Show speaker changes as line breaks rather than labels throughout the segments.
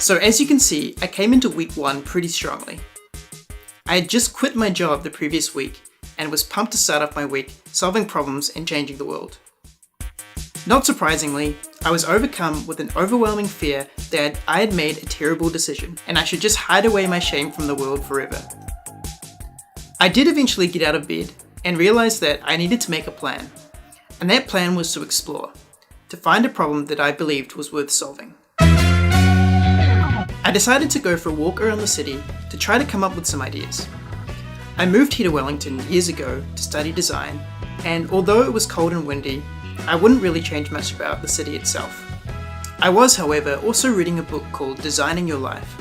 So as you can see, I came into week 1 pretty strongly. I had just quit my job the previous week and was pumped to start off my week solving problems and changing the world. Not surprisingly, I was overcome with an overwhelming fear that I had made a terrible decision and I should just hide away my shame from the world forever. I did eventually get out of bed and realized that I needed to make a plan. And that plan was to explore, to find a problem that I believed was worth solving. I decided to go for a walk around the city to try to come up with some ideas. I moved here to Wellington years ago to study design, and although it was cold and windy, I wouldn't really change much about the city itself. I was, however, also reading a book called Designing Your Life,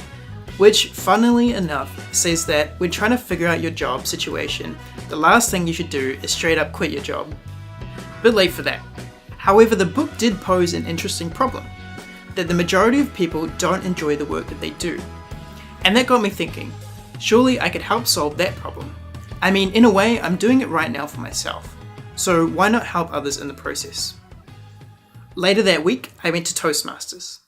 which, funnily enough, says that when trying to figure out your job situation, the last thing you should do is straight up quit your job. Bit late for that. However, the book did pose an interesting problem, that the majority of people don't enjoy the work that they do. And that got me thinking, surely I could help solve that problem. I mean, in a way, I'm doing it right now for myself. So why not help others in the process? Later that week, I went to Toastmasters.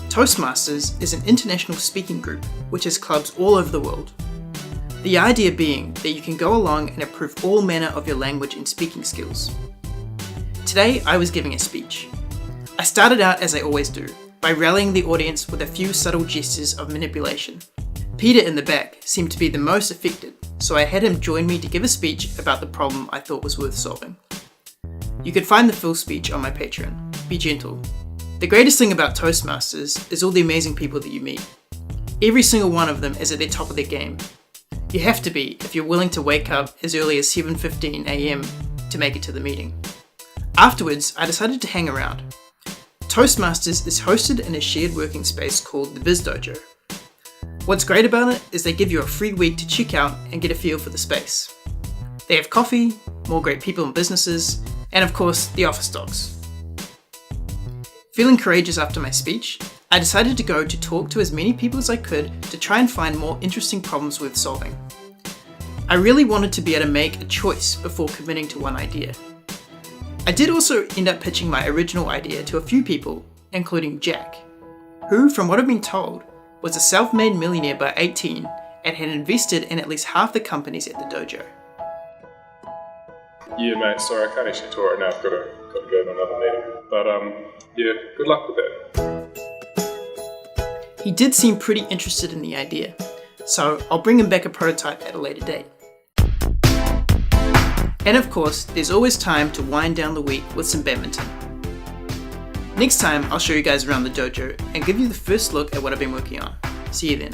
Toastmasters is an international speaking group which has clubs all over the world. The idea being that you can go along and improve all manner of your language and speaking skills. Today, I was giving a speech. I started out as I always do, by rallying the audience with a few subtle gestures of manipulation. Peter in the back seemed to be the most affected, so I had him join me to give a speech about the problem I thought was worth solving. You could find the full speech on my Patreon. Be gentle. The greatest thing about Toastmasters is all the amazing people that you meet. Every single one of them is at the top of their game. You have to be if you're willing to wake up as early as 7:15 AM to make it to the meeting. Afterwards, I decided to hang around. Toastmasters is hosted in a shared working space called the Biz Dojo. What's great about it is they give you a free week to check out and get a feel for the space. They have coffee, more great people and businesses, and of course, the office dogs. Feeling courageous after my speech, I decided to go to talk to as many people as I could to try and find more interesting problems worth solving. I really wanted to be able to make a choice before committing to one idea. I did also end up pitching my original idea to a few people, including Jack, who, from what I've been told, was a self-made millionaire by 18 and had invested in at least half the companies at the dojo.
Yeah, mate, sorry, I can't actually talk right now. I've got to go to another meeting. But, yeah, good luck with that.
He did seem pretty interested in the idea, so I'll bring him back a prototype at a later date. And of course, there's always time to wind down the week with some badminton. Next time, I'll show you guys around the dojo and give you the first look at what I've been working on. See you then.